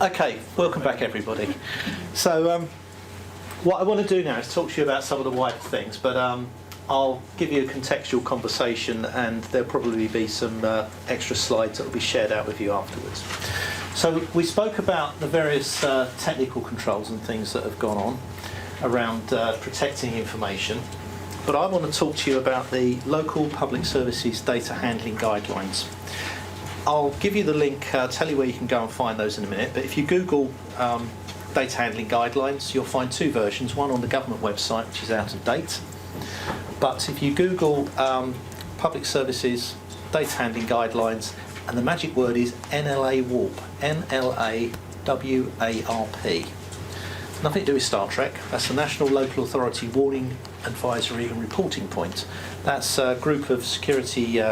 Okay, welcome back everybody. So what I want to do now is talk to you about some of the wider things, but I'll give you a contextual conversation and there'll probably be some extra slides that will be shared out with you afterwards. So we spoke about the various technical controls and things that have gone on around protecting information, but I want to talk to you about the local public services data handling guidelines. I'll give you the link, tell you where you can go and find those in a minute, but if you Google data handling guidelines, you'll find two versions, one on the government website, which is out of date, but if you Google public services data handling guidelines, and the magic word is NLA-WARP, N-L-A-W-A-R-P. Nothing to do with Star Trek, that's the National Local Authority Warning, Advisory and Reporting Point. That's a group of security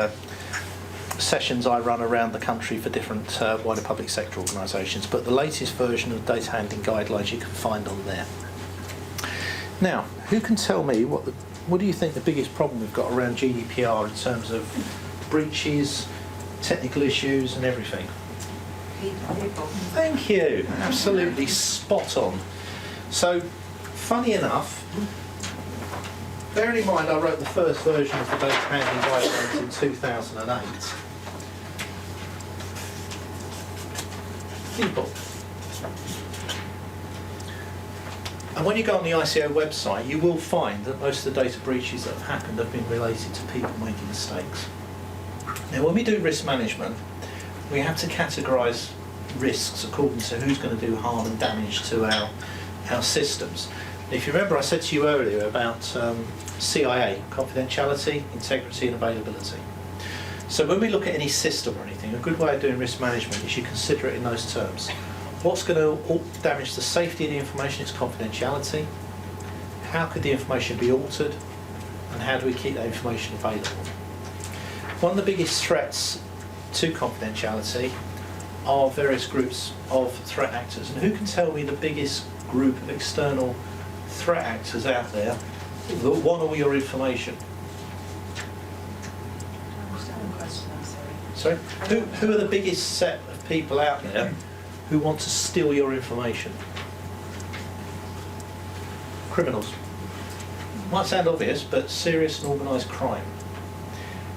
sessions I run around the country for different wider public sector organisations, but the latest version of data handling guidelines you can find on there. Now, who can tell me what do you think the biggest problem we've got around GDPR in terms of breaches, technical issues and everything? People. Thank you, absolutely spot on. So, funny enough, bearing in mind I wrote the first version of the data handling guidelines in 2008. People. And when you go on the ICO website, you will find that most of the data breaches that have happened have been related to people making mistakes. Now, when we do risk management, we have to categorise risks according to who's going to do harm and damage to our systems. If you remember, I said to you earlier about CIA, confidentiality, integrity and availability. So when we look at any system or anything, a good way of doing risk management is you consider it in those terms. What's going to damage the safety of the information? It's confidentiality. How could the information be altered? And how do we keep that information available? One of the biggest threats to confidentiality are various groups of threat actors. And who can tell me the biggest group of external threat actors out there that want all your information? Sorry? Who are the biggest set of people out there who want to steal your information? Criminals. Might sound obvious, but serious and organised crime.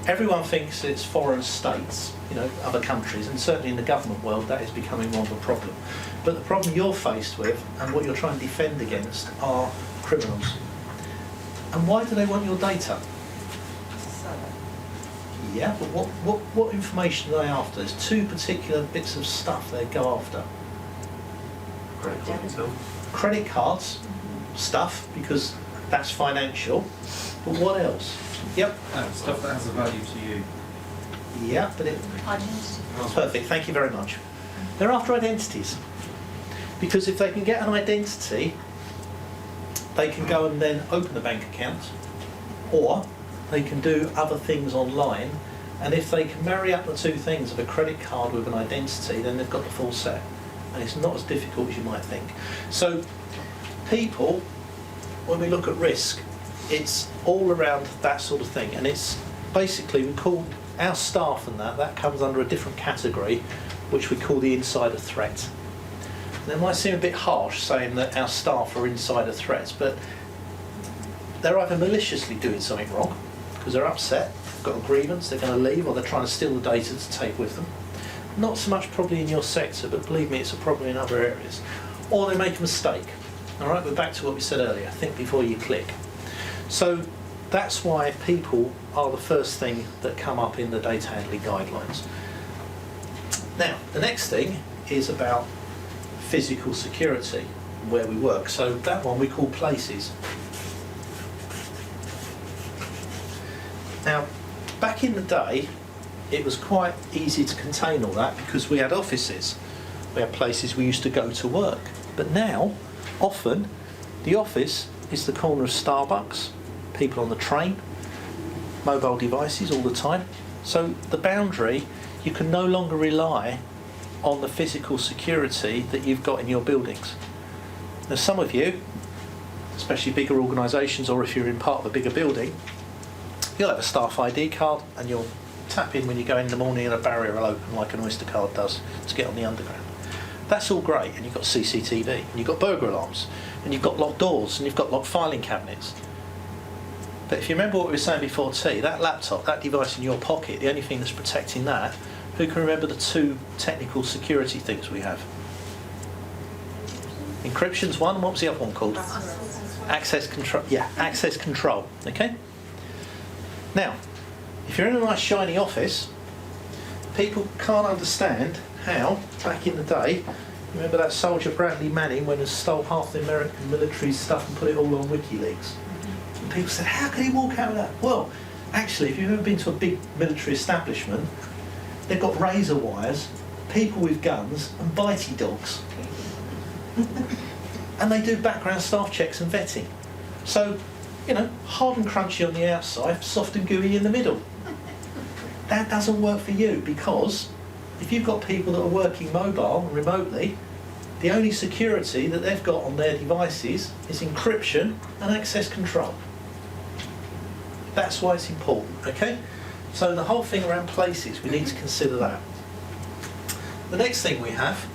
Everyone thinks it's foreign states, other countries, and certainly in the government world that is becoming more of a problem. But the problem you're faced with and what you're trying to defend against are criminals. And why do they want your data? Yeah, but what information are they after? There's two particular bits of stuff they go after. Credit cards, stuff, because that's financial. But what else? Yep. Stuff that has a value to you. Yeah, but Identity. perfect, thank you very much. They're after identities. Because if they can get an identity, they can go and then open a bank account, or they can do other things online, and if they can marry up the two things of a credit card with an identity, then they've got the full set. And it's not as difficult as you might think. So people, when we look at risk, it's all around that sort of thing, and it's basically, we call our staff and that comes under a different category, which we call the insider threat. And it might seem a bit harsh saying that our staff are insider threats, but they're either maliciously doing something wrong because they're upset, they've got a grievance, they're going to leave, or they're trying to steal the data to take with them. Not so much probably in your sector, but believe me, it's a problem in other areas. Or they make a mistake. All right, we're back to what we said earlier, think before you click. So that's why people are the first thing that come up in the data handling guidelines. Now, the next thing is about physical security, where we work. So that one we call places. Now, back in the day, it was quite easy to contain all that because we had offices. We had places we used to go to work. But now, often, the office is the corner of Starbucks, people on the train, mobile devices all the time. So the boundary, you can no longer rely on the physical security that you've got in your buildings. Now some of you, especially bigger organisations, or if you're in part of a bigger building, you'll have a staff ID card and you'll tap in when you go in the morning and a barrier will open like an Oyster card does to get on the underground. That's all great, and you've got CCTV, and you've got burglar alarms, and you've got locked doors, and you've got locked filing cabinets. But if you remember what we were saying before, that laptop, that device in your pocket, the only thing that's protecting that, who can remember the two technical security things we have? Encryption's one, and what was the other one called? Access control. Yeah, access control. Okay? Now, if you're in a nice shiny office, people can't understand how, back in the day, remember that soldier Bradley Manning when he stole half the American military stuff and put it all on WikiLeaks? And people said, how can he walk out with that? Well, actually, if you've ever been to a big military establishment, they've got razor wires, people with guns, and bitey dogs. And they do background staff checks and vetting. So, hard and crunchy on the outside, soft and gooey in the middle. That doesn't work for you, because if you've got people that are working mobile and remotely, the only security that they've got on their devices is encryption and access control. That's why it's important, okay? So the whole thing around places, we need to consider that. The next thing we have,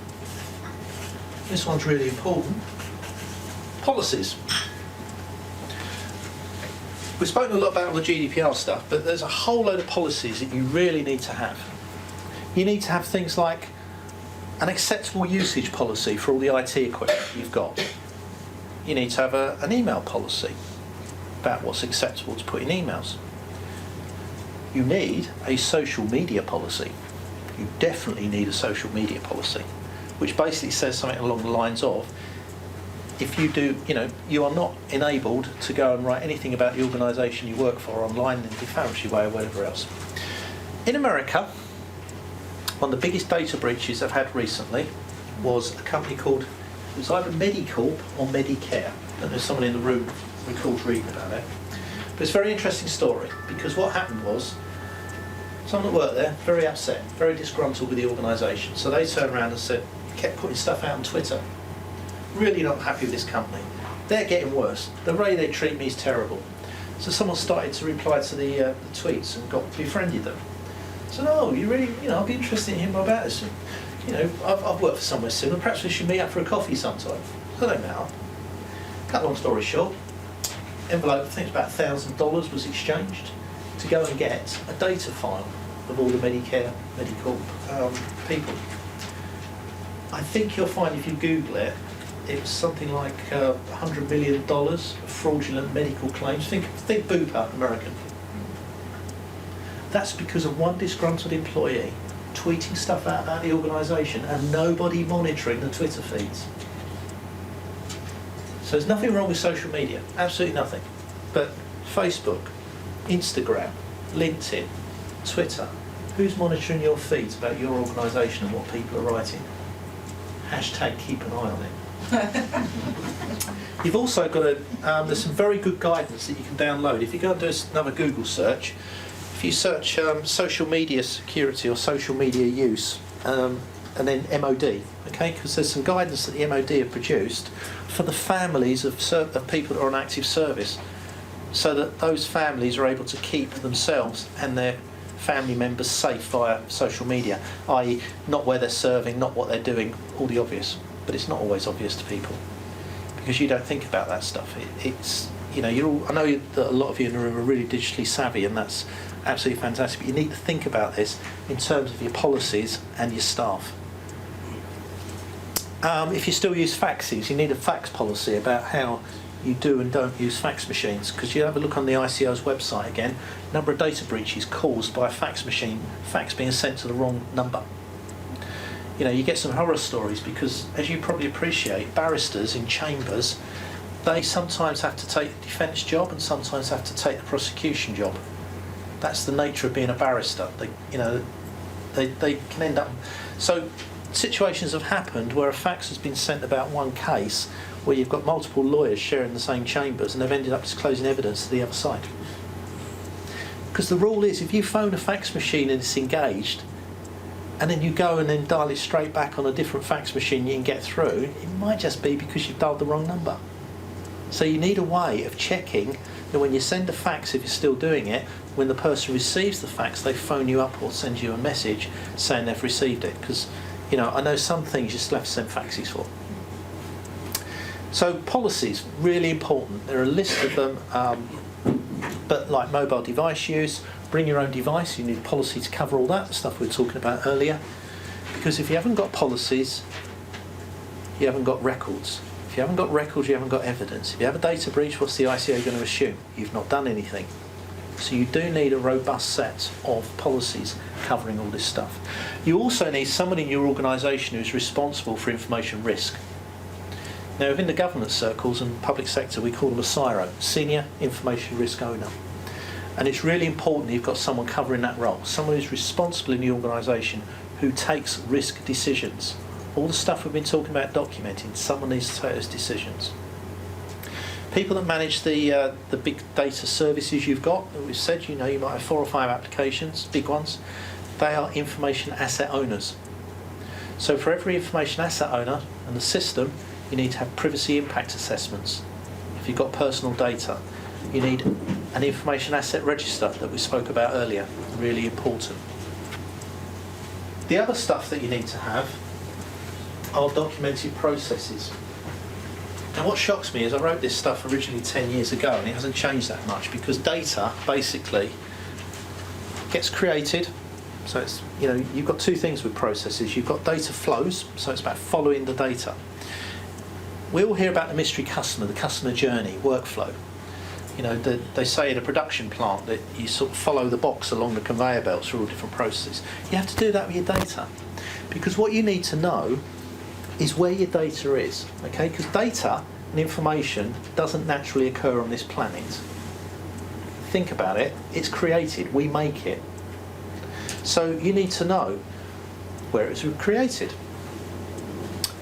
this one's really important, policies. We've spoken a lot about all the GDPR stuff, but there's a whole load of policies that you really need to have. You need to have things like an acceptable usage policy for all the IT equipment you've got. You need to have an email policy about what's acceptable to put in emails. You need a social media policy. You definitely need a social media policy, which basically says something along the lines of, if you do, you are not enabled to go and write anything about the organisation you work for online in a defamatory way or whatever else. In America, one of the biggest data breaches they've had recently was a company called, it was either Medicorp or Medicare. I don't know if someone in the room recalls reading about it. But it's a very interesting story, because what happened was, someone that worked there, very upset, very disgruntled with the organisation. So they turned around and said, kept putting stuff out on Twitter. Really not happy with this company. They're getting worse. The way they treat me is terrible. So someone started to reply to the tweets and befriended them. So, no, you really, I'd be interested in hearing more about this. I've worked for somewhere similar. Perhaps we should meet up for a coffee sometime. So they met up. Cut long story short, envelope, I think it's about $1,000 was exchanged to go and get a data file of all the Medicare, Medicorp people. I think you'll find if you Google it, it was something like $100 million of fraudulent medical claims. Think Bupa, American. That's because of one disgruntled employee tweeting stuff out about the organisation and nobody monitoring the Twitter feeds. So there's nothing wrong with social media, absolutely nothing. But Facebook, Instagram, LinkedIn, Twitter, who's monitoring your feeds about your organisation and what people are writing? Hashtag keep an eye on it. You've also got there's some very good guidance that you can download. If you go and do another Google search, if you search social media security or social media use, and then MOD, okay, because there's some guidance that the MOD have produced for the families of people that are on active service, so that those families are able to keep themselves and their family members safe via social media, i.e. not where they're serving, not what they're doing, all the obvious. But it's not always obvious to people, because you don't think about that stuff. It's you're all, I know that a lot of you in the room are really digitally savvy, and that's absolutely fantastic, but you need to think about this in terms of your policies and your staff. If you still use faxes, you need a fax policy about how you do and don't use fax machines, because you have a look on the ICO's website again, number of data breaches caused by a fax being sent to the wrong number. You get some horror stories, because, as you probably appreciate, barristers in chambers, they sometimes have to take the defence job and sometimes have to take the prosecution job. That's the nature of being a barrister. They can end up. So situations have happened where a fax has been sent about one case where you've got multiple lawyers sharing the same chambers, and they've ended up disclosing evidence to the other side. Because the rule is, if you phone a fax machine and it's engaged, and then you go and then dial it straight back on a different fax machine you can get through, it might just be because you've dialed the wrong number. So you need a way of checking that when you send a fax, if you're still doing it, when the person receives the fax, they phone you up or send you a message saying they've received it. Because I know some things you still have to send faxes for. So policies, really important. There are a list of them, but like mobile device use, bring your own device, you need a policy to cover all that, the stuff we were talking about earlier. Because if you haven't got policies, you haven't got records. If you haven't got records, you haven't got evidence. If you have a data breach, what's the ICO going to assume? You've not done anything. So you do need a robust set of policies covering all this stuff. You also need someone in your organisation who's responsible for information risk. Now, within the government circles and public sector, we call them a CIRO, Senior Information Risk Owner. And it's really important you've got someone covering that role, someone who's responsible in the organisation who takes risk decisions. All the stuff we've been talking about documenting, someone needs to take those decisions. People that manage the big data services you've got, that we've said, you might have 4 or 5 applications, big ones, they are information asset owners. So for every information asset owner and the system, you need to have privacy impact assessments. If you've got personal data, you need an information asset register that we spoke about earlier, really important. The other stuff that you need to have are documented processes. Now what shocks me is I wrote this stuff originally 10 years ago and it hasn't changed that much, because data basically gets created. So it's, you've got 2 things with processes. You've got data flows, so it's about following the data. We all hear about the mystery customer, the customer journey, workflow. They say in a production plant that you sort of follow the box along the conveyor belts through all different processes. You have to do that with your data, because what you need to know is where your data is, okay? Because data and information doesn't naturally occur on this planet. Think about it, it's created, we make it. So you need to know where it's created,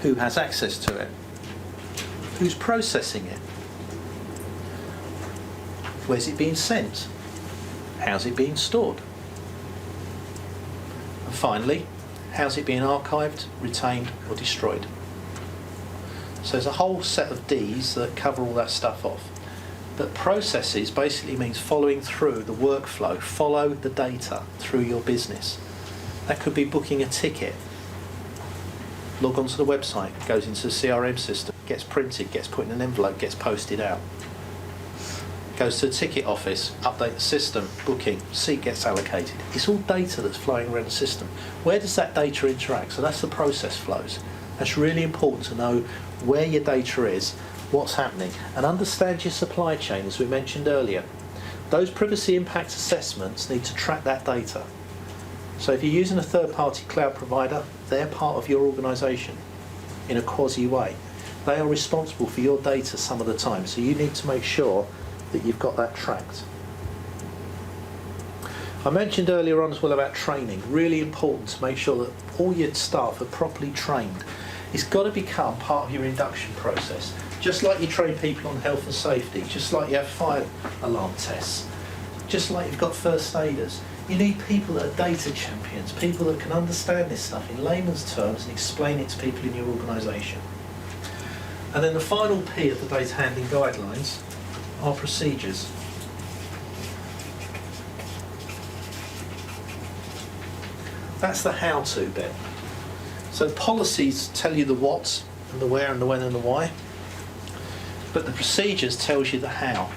who has access to it, who's processing it, where's it being sent, how's it being stored, and finally, how's it being archived, retained or destroyed. So there's a whole set of Ds that cover all that stuff off. But processes basically means following through the workflow, follow the data through your business. That could be booking a ticket, log onto the website, goes into the CRM system, gets printed, gets put in an envelope, gets posted out. Goes to the ticket office, update the system, booking, seat gets allocated. It's all data that's flowing around the system. Where does that data interact? So that's the process flows. That's really important to know where your data is, what's happening, and understand your supply chain, as we mentioned earlier. Those privacy impact assessments need to track that data. So if you're using a third-party cloud provider, they're part of your organisation in a quasi way. They are responsible for your data some of the time, so you need to make sure that you've got that tracked. I mentioned earlier on as well about training. Really important to make sure that all your staff are properly trained. It's got to become part of your induction process. Just like you train people on health and safety, just like you have fire alarm tests, just like you've got first aiders. You need people that are data champions, people that can understand this stuff in layman's terms and explain it to people in your organisation. And then the final P of the data handling guidelines are procedures. That's the how-to bit. So policies tell you the what and the where and the when and the why, but the procedures tells you the how.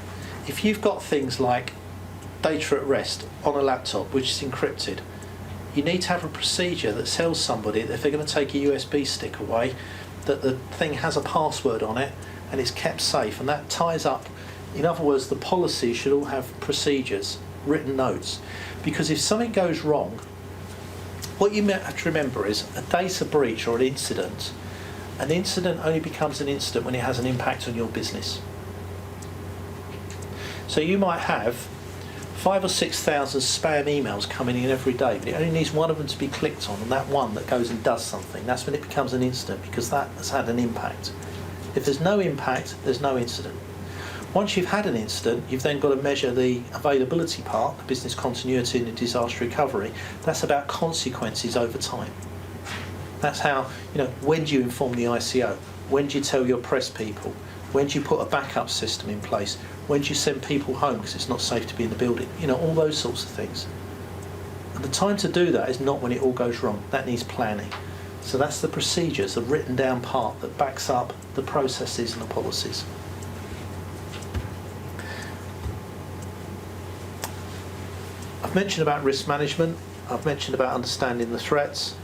If you've got things like data at rest on a laptop which is encrypted, you need to have a procedure that tells somebody that if they're going to take a USB stick away, that the thing has a password on it and it's kept safe, and that ties up. In other words, the policy should all have procedures, written notes, because if something goes wrong, what you have to remember is a data breach or an incident only becomes an incident when it has an impact on your business. So you might have 5,000 or 6,000 spam emails coming in every day, but it only needs one of them to be clicked on, and that one that goes and does something. That's when it becomes an incident, because that has had an impact. If there's no impact, there's no incident. Once you've had an incident, you've then got to measure the availability part, the business continuity and the disaster recovery. That's about consequences over time. That's how, when do you inform the ICO? When do you tell your press people? When do you put a backup system in place? When do you send people home because it's not safe to be in the building? All those sorts of things. And the time to do that is not when it all goes wrong. That needs planning. So that's the procedures, the written down part that backs up the processes and the policies. I've mentioned about risk management, I've mentioned about understanding the threats,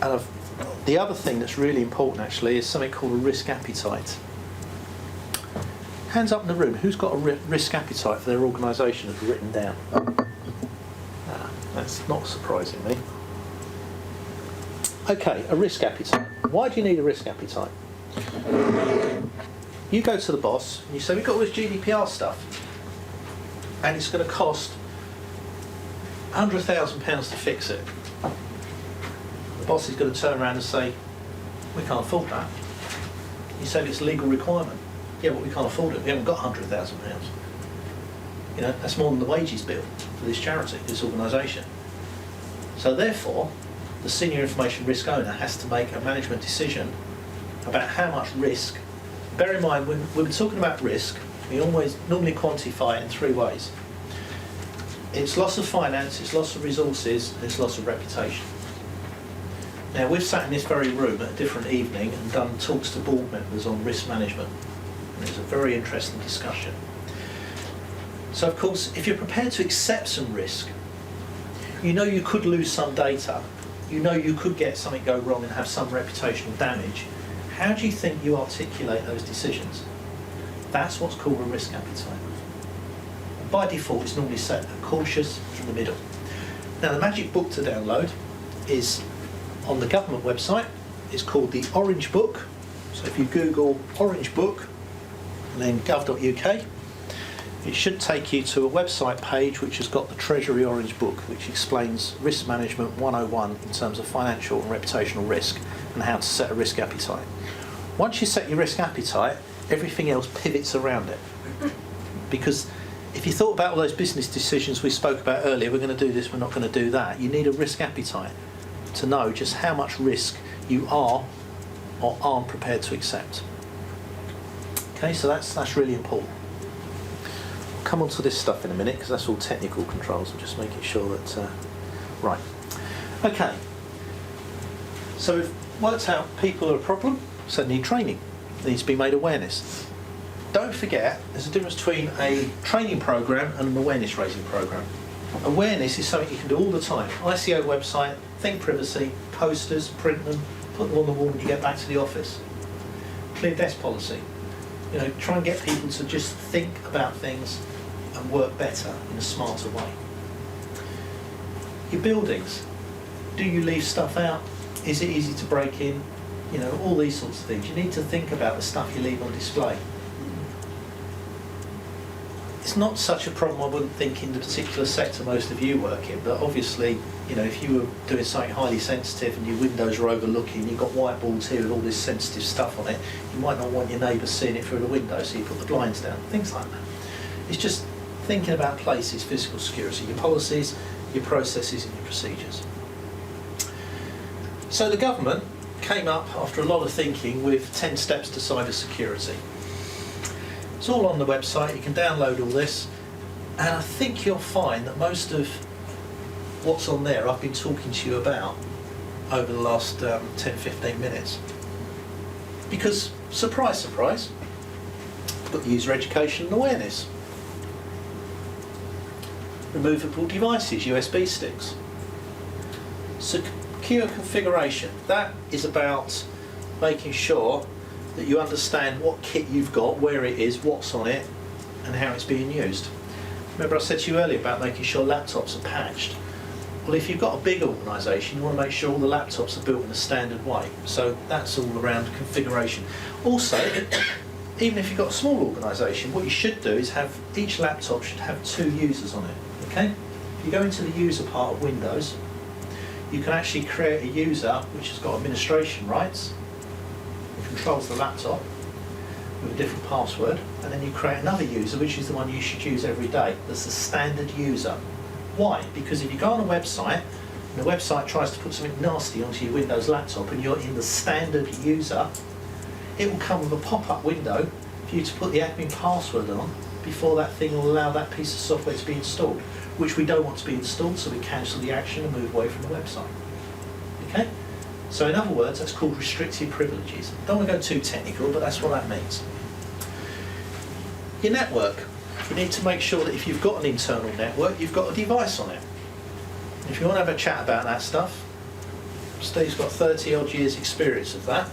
and the other thing that's really important actually is something called a risk appetite. Hands up in the room, who's got a risk appetite for their organisation as written down? That's not surprising me. Okay, a risk appetite. Why do you need a risk appetite? You go to the boss and you say, we've got all this GDPR stuff and it's going to cost £100,000 to fix it. The boss is going to turn around and say, we can't afford that. You say it's a legal requirement. Yeah, but we can't afford it. We haven't got £100,000. You know, that's more than the wages bill for this charity, this organisation. So therefore, the senior information risk owner has to make a management decision about how much risk. Bear in mind, when we're talking about risk, we always normally quantify it in three ways. It's loss of finance, it's loss of resources, and it's loss of reputation. Now, we've sat in this very room at a different evening and done talks to board members on risk management. And it was a very interesting discussion. So, of course, if you're prepared to accept some risk, you know you could lose some data, you know you could get something go wrong and have some reputational damage. How do you think you articulate those decisions? That's what's called a risk appetite. And by default, it's normally set at cautious in the middle. Now, the magic book to download is on the government website. It's called the Orange Book. So if you Google Orange Book and then gov.uk, it should take you to a website page which has got the Treasury Orange Book, which explains risk management 101 in terms of financial and reputational risk and how to set a risk appetite. Once you set your risk appetite, everything else pivots around it. Because if you thought about all those business decisions we spoke about earlier, we're going to do this, we're not going to do that, you need a risk appetite to know just how much risk you are or aren't prepared to accept. Okay, so that's really important. We'll come on to this stuff in a minute because that's all technical controls. I'm just making sure that... right. Okay. So we've worked out people are a problem, so they need training. There needs to be made awareness. Don't forget, there's a difference between a training program and an awareness raising program. Awareness is something you can do all the time. ICO website, think privacy, posters, print them, put them on the wall when you get back to the office. Clear desk policy. You know, try and get people to just think about things and work better in a smarter way. Your buildings. Do you leave stuff out? Is it easy to break in? You know, all these sorts of things. You need to think about the stuff you leave on display. It's not such a problem, I wouldn't think, in the particular sector most of you work in, but obviously, you know, if you were doing something highly sensitive and your windows are overlooking, you've got whiteboards here with all this sensitive stuff on it, you might not want your neighbours seeing it through the window, so you put the blinds down, things like that. It's just thinking about places, physical security, your policies, your processes and your procedures. So the government came up, after a lot of thinking, with 10 steps to cyber security. It's all on the website, you can download all this, and I think you'll find that most of what's on there I've been talking to you about over the last 10-15 minutes. Because, surprise, surprise, you've got user education and awareness. Removable devices, USB sticks. Secure configuration, that is about making sure that you understand what kit you've got, where it is, what's on it, and how it's being used. Remember I said to you earlier about making sure laptops are patched. Well, if you've got a big organisation, you want to make sure all the laptops are built in a standard way. So that's all around configuration. Also, even if you've got a small organisation, what you should do is have each laptop should have 2 users on it. Okay? If you go into the user part of Windows, you can actually create a user which has got administration rights, controls the laptop with a different password, and then you create another user which is the one you should use every day. That's the standard user. Why? Because if you go on a website and the website tries to put something nasty onto your Windows laptop and you're in the standard user, it will come with a pop-up window for you to put the admin password on before that thing will allow that piece of software to be installed, which we don't want to be installed, so we cancel the action and move away from the website. Okay? So in other words, that's called restricted privileges. Don't want to go too technical, but that's what that means. Your network. You need to make sure that if you've got an internal network, you've got a device on it. If you want to have a chat about that stuff, Steve's got 30 odd years experience of that.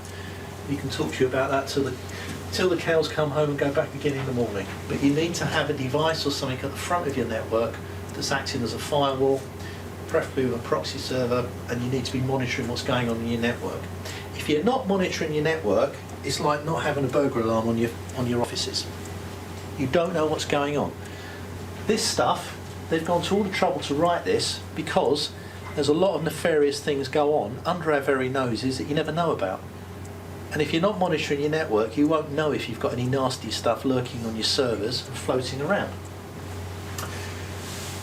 He can talk to you about that till the cows come home and go back again in the morning. But you need to have a device or something at the front of your network that's acting as a firewall, preferably with a proxy server, and you need to be monitoring what's going on in your network. If you're not monitoring your network, it's like not having a burglar alarm on your offices. You don't know what's going on. This stuff, they've gone to all the trouble to write this because there's a lot of nefarious things go on under our very noses that you never know about. And if you're not monitoring your network, you won't know if you've got any nasty stuff lurking on your servers and floating around.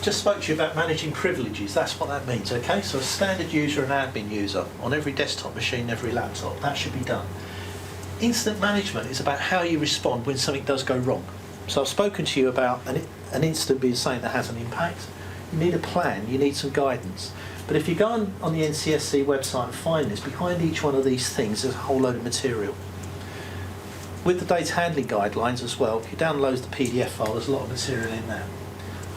Just spoke to you about managing privileges. That's what that means, okay? So a standard user and admin user on every desktop machine, every laptop, that should be done. Incident management is about how you respond when something does go wrong. So I've spoken to you about an incident being something that has an impact. You need a plan, you need some guidance. But if you go on the NCSC website and find this, behind each one of these things there's a whole load of material. With the data handling guidelines as well, if you download the PDF file, there's a lot of material in there.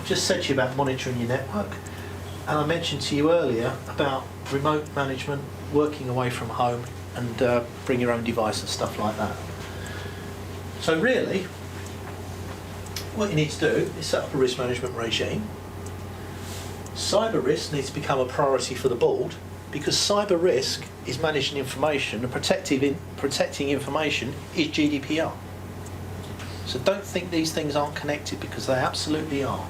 I've just said to you about monitoring your network, and I mentioned to you earlier about remote management, working away from home, and bring your own device and stuff like that. So really, what you need to do is set up a risk management regime. Cyber risk needs to become a priority for the board because cyber risk is managing information and protecting information is GDPR. So don't think these things aren't connected because they absolutely are.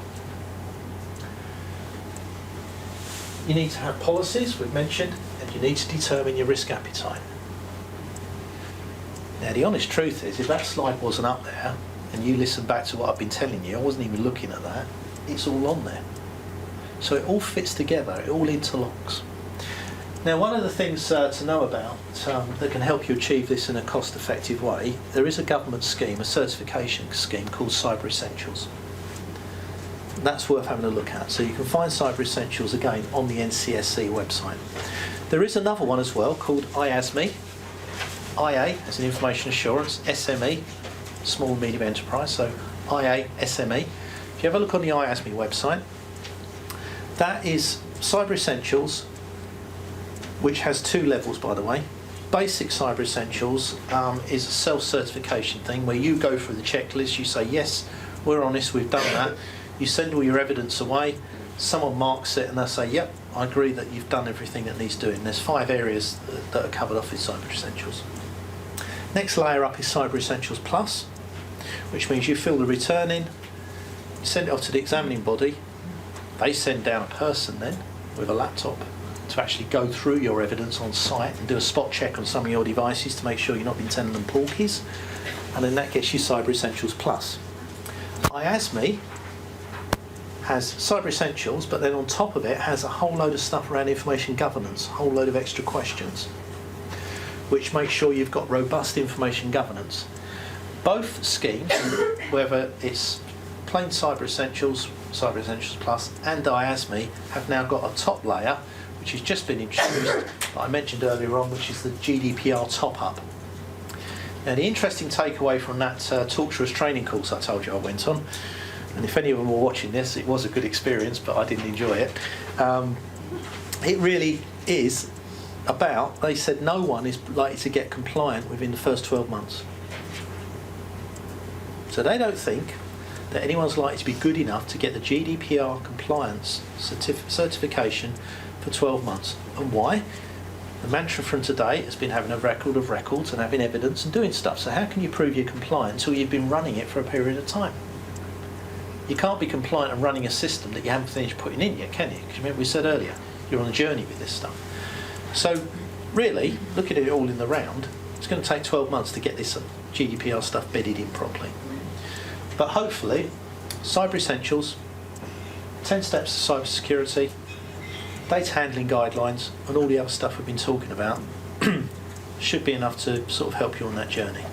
You need to have policies, we've mentioned, and you need to determine your risk appetite. Now the honest truth is, if that slide wasn't up there and you listen back to what I've been telling you, I wasn't even looking at that, it's all on there. So it all fits together, it all interlocks. Now one of the things to know about that can help you achieve this in a cost-effective way, there is a government scheme, a certification scheme called Cyber Essentials. That's worth having a look at. So you can find Cyber Essentials again on the NCSC website. There is another one as well called IASME. IA as an information assurance, SME, small and medium enterprise, so IA, SME. If you have a look on the IASME website, that is Cyber Essentials, which has two levels, by the way. Basic Cyber Essentials is a self-certification thing where you go through the checklist, you say, yes, we're honest, we've done that. You send all your evidence away, someone marks it and they say, yep, I agree that you've done everything that needs doing. There's 5 areas that are covered off with Cyber Essentials. Next layer up is Cyber Essentials Plus, which means you fill the return in, you send it off to the examining body, they send down a person then with a laptop to actually go through your evidence on site and do a spot check on some of your devices to make sure you're not been telling them porkies, and then that gets you Cyber Essentials Plus. IASME has Cyber Essentials, but then on top of it has a whole load of stuff around information governance, a whole load of extra questions, which makes sure you've got robust information governance. Both schemes, whether it's plain Cyber Essentials Plus and IASME, have now got a top layer which has just been introduced that I mentioned earlier on, which is the GDPR top-up. Now the interesting takeaway from that torturous training course I told you I went on, and if any of them were watching this, it was a good experience, but I didn't enjoy it. It really is about, they said no one is likely to get compliant within the first 12 months. So they don't think that anyone's likely to be good enough to get the GDPR compliance certification for 12 months. And why? The mantra from today has been having a record of records and having evidence and doing stuff. So how can you prove you're compliant until you've been running it for a period of time? You can't be compliant and running a system that you haven't finished putting in yet, can you? Because remember we said earlier, you're on a journey with this stuff. So really, looking at it all in the round, it's going to take 12 months to get this GDPR stuff bedded in properly. But hopefully, Cyber Essentials, 10 steps to cyber security, data handling guidelines, and all the other stuff we've been talking about should be enough to sort of help you on that journey.